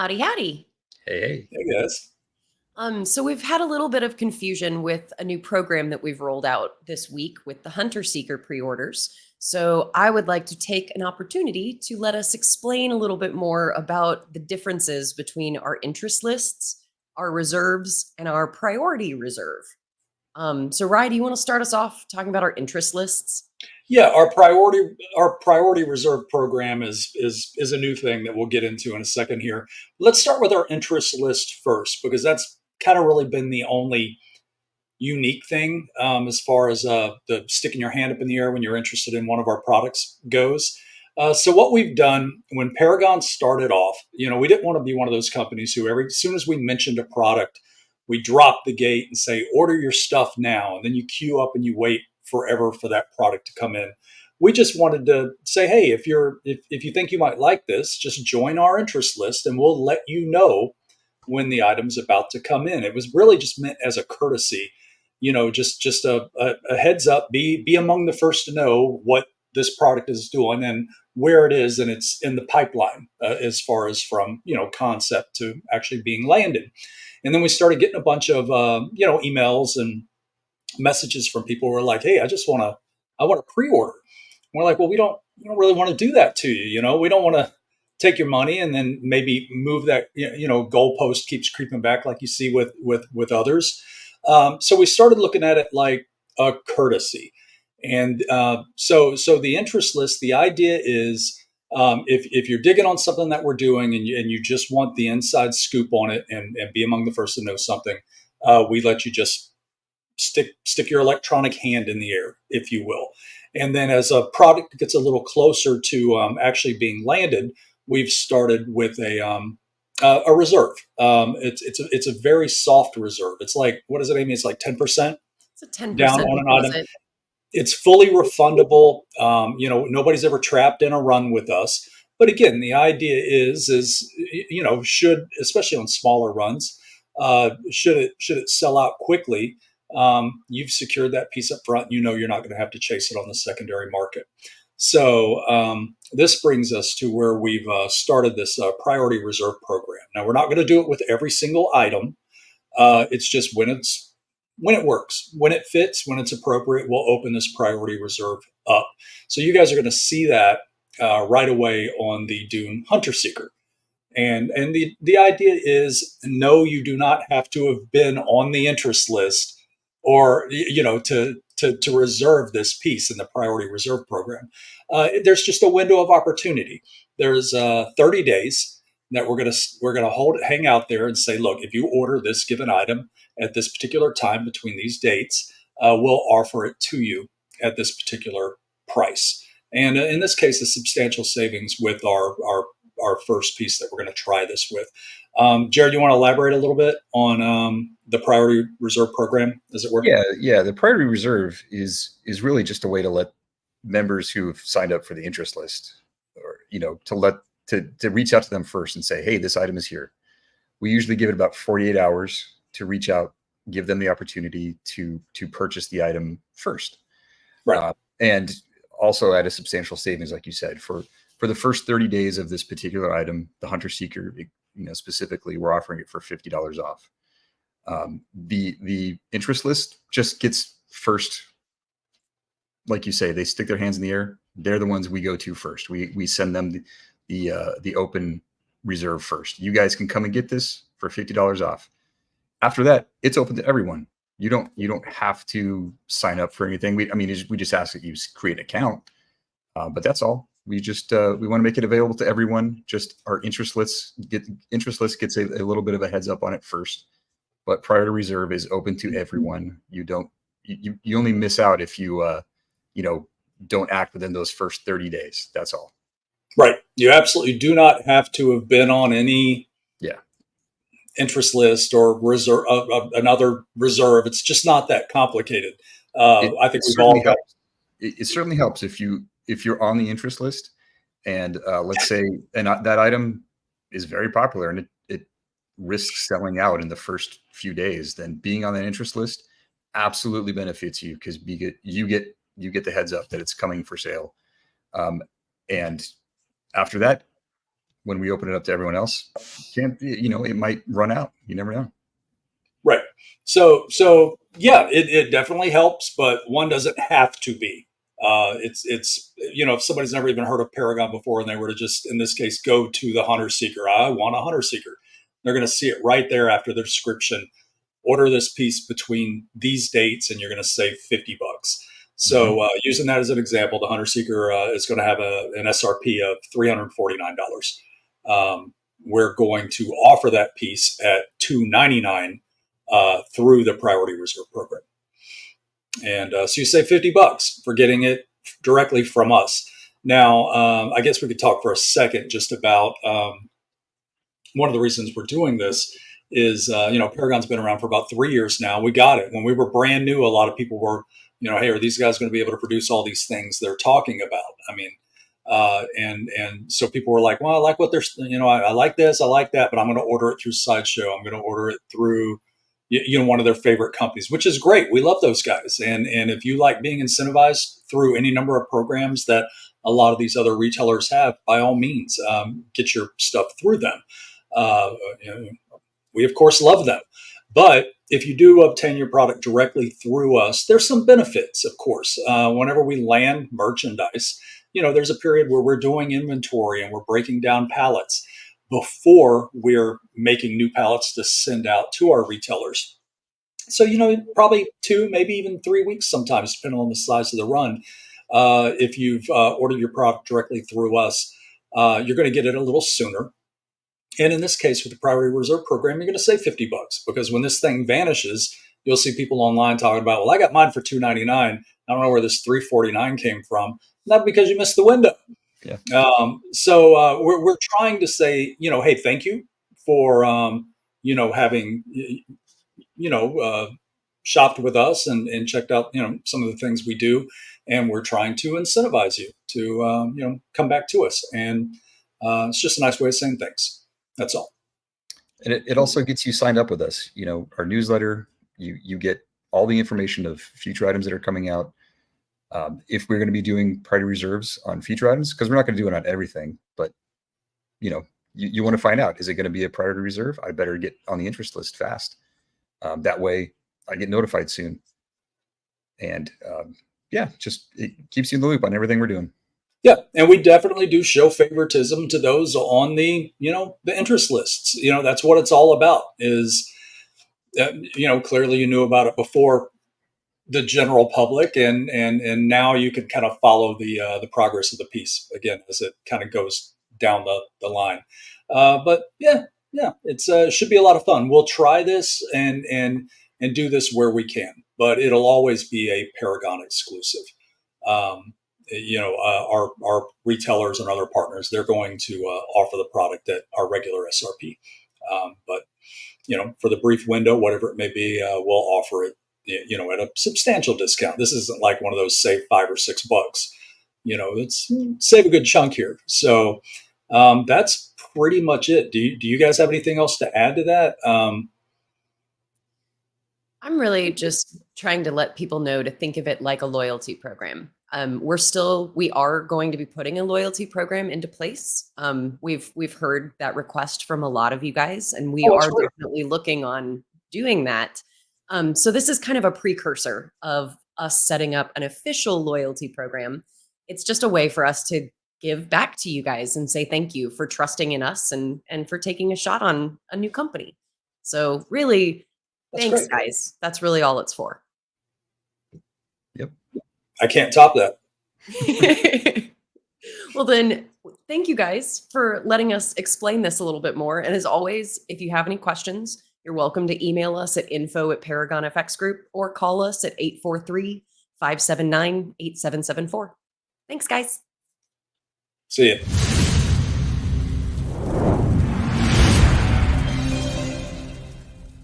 Howdy, howdy. Hey, hey. Hey guys. So we've had a little bit of confusion with a new program that we've rolled out this week with the Hunter Seeker pre-orders. So I would like to take an opportunity to let us explain a little bit more about the differences between our interest lists, our reserves, and our priority reserve. So Ryan, do you want to start us off talking about our interest lists? Yeah, our priority reserve program is a new thing that we'll get into in a second here. Let's start with our interest list first because that's kind of really been the only unique thing as far as the sticking your hand up in the air when you're interested in one of our products goes. So what we've done when Paragon started off, we didn't want to be one of those companies who as soon as we mentioned a product, we drop the gate and say, order your stuff now. And then you queue up and you wait forever for that product to come in. We just wanted to say, hey, if you think you might like this, just join our interest list and we'll let you know when the item's about to come in. It was really just meant as a courtesy, just a heads up, be among the first to know what this product is doing and where it is, and it's in the pipeline as far as from concept to actually being landed. And then we started getting a bunch of emails and messages from people who were like, "Hey, I want to pre-order." We're like, "Well, we don't really want to do that to you. We don't want to take your money and then maybe move that goalpost keeps creeping back like you see with others." So we started looking at it like a courtesy, and so the interest list. The idea is. If you're digging on something that we're doing and you just want the inside scoop on it and be among the first to know something, we let you just stick your electronic hand in the air, if you will. And then as a product gets a little closer to actually being landed, we've started with a reserve. It's a very soft reserve. It's like, what does it mean? It's like 10% It's a 10% down on an item. deposit. It's fully refundable. Nobody's ever trapped in a run with us. But again, the idea is should, especially on smaller runs, should it sell out quickly, you've secured that piece up front. You're not going to have to chase it on the secondary market. So this brings us to where we've started this priority reserve program. Now we're not going to do it with every single item. It's just when it works, when it fits, when it's appropriate, we'll open this priority reserve up. So you guys are going to see that right away on the DUNE Hunter Seeker. And the idea is, no, you do not have to have been on the interest list or to reserve this piece in the priority reserve program. There's just a window of opportunity. There's 30 days that we're gonna hang out there and say, look, if you order this given item at this particular time between these dates, we'll offer it to you at this particular price. And in this case, a substantial savings with our first piece that we're going to try this with. Jared, you want to elaborate a little bit on the priority reserve program? Does it work? Yeah. The priority reserve is really just a way to let members who have signed up for the interest list, or to reach out to them first and say, hey, this item is here. We usually give it about 48 hours to reach out, give them the opportunity to purchase the item first. Right. And also at a substantial savings, like you said, for the first 30 days of this particular item, the Hunter Seeker, specifically, we're offering it for $50 off. The interest list just gets first, like you say, they stick their hands in the air. They're the ones we go to first. We send them the open reserve first. You guys can come and get this for $50 off. After that, it's open to everyone. You don't have to sign up for anything. We just ask that you create an account, but that's all. We just we want to make it available to everyone. Just our interest list gets a little bit of a heads up on it first, but priority reserve is open to everyone. You only miss out if you don't act within those first 30 days. That's all. Right. You absolutely do not have to have been on any interest list or reserve, another reserve. It's just not that complicated. I think we've all got. It certainly helps if you're on the interest list, and let's say that item is very popular and it risks selling out in the first few days. Then being on that interest list absolutely benefits you because you get the heads up that it's coming for sale, and after that, when we open it up to everyone else, it might run out. You never know. Right. So yeah, it definitely helps, but one doesn't have to be. It's if somebody's never even heard of Paragon before and they were to just, in this case, go to the Hunter Seeker, I want a Hunter Seeker. They're going to see it right there after the description. Order this piece between these dates and you're going to save $50. So using that as an example, the Hunter Seeker is going to have an SRP of $349. We're going to offer that piece at $299 through the Priority Reserve program. And so you save $50 for getting it directly from us. Now, I guess we could talk for a second just about one of the reasons we're doing this is, Paragon's been around for about 3 years now. We got it. When we were brand new, a lot of people were, hey, are these guys going to be able to produce all these things they're talking about? I mean, and so people were like, well, I like what they're, I like this, I like that, but I'm going to order it through Sideshow. I'm going to order it through, one of their favorite companies, which is great. We love those guys. And if you like being incentivized through any number of programs that a lot of these other retailers have, by all means, get your stuff through them. We of course love them, but if you do obtain your product directly through us, there's some benefits, of course. Whenever we land merchandise, there's a period where we're doing inventory and we're breaking down pallets before we're making new pallets to send out to our retailers. So, probably 2, maybe even 3 weeks sometimes, depending on the size of the run. If you've ordered your product directly through us, you're going to get it a little sooner. And in this case, with the Priority Reserve program, you're going to save $50 because when this thing vanishes, you'll see people online talking about, well, I got mine for $299. I don't know where this $349 came from. Not because you missed the window. Yeah. So we're trying to say, hey, thank you for, having, shopped with us and checked out, some of the things we do. And we're trying to incentivize you to, come back to us. And it's just a nice way of saying thanks. That's all. And it also gets you signed up with us. Our newsletter, you get all the information of future items that are coming out. If we're going to be doing priority reserves on future items, because we're not going to do it on everything, but you want to find out, is it going to be a priority reserve? I better get on the interest list fast. That way I get notified soon. And just it keeps you in the loop on everything we're doing. Yeah, and we definitely do show favoritism to those on the, the interest lists. That's what it's all about is, clearly you knew about it before the general public, and now you can kind of follow the progress of the piece again as it kind of goes down the line. But it's should be a lot of fun. We'll try this and do this where we can, but it'll always be a Paragon exclusive. Our retailers and other partners, they're going to offer the product at our regular SRP. But for the brief window, whatever it may be, we'll offer it, at a substantial discount. This isn't like one of those save $5 or $6. It's save a good chunk here. So that's pretty much it. Do you guys have anything else to add to that? I'm really just trying to let people know to think of it like a loyalty program. We are going to be putting a loyalty program into place. We've heard that request from a lot of you guys, and we are definitely looking on doing that. So this is kind of a precursor of us setting up an official loyalty program. It's just a way for us to give back to you guys and say thank you for trusting in us and for taking a shot on a new company. So really, thanks, guys. That's really all it's for. Yep. I can't top that. Well, then, thank you guys for letting us explain this a little bit more. And as always, if you have any questions, you're welcome to email us at info@ParagonFX Group or call us at 843-579-8774. Thanks, guys. See you.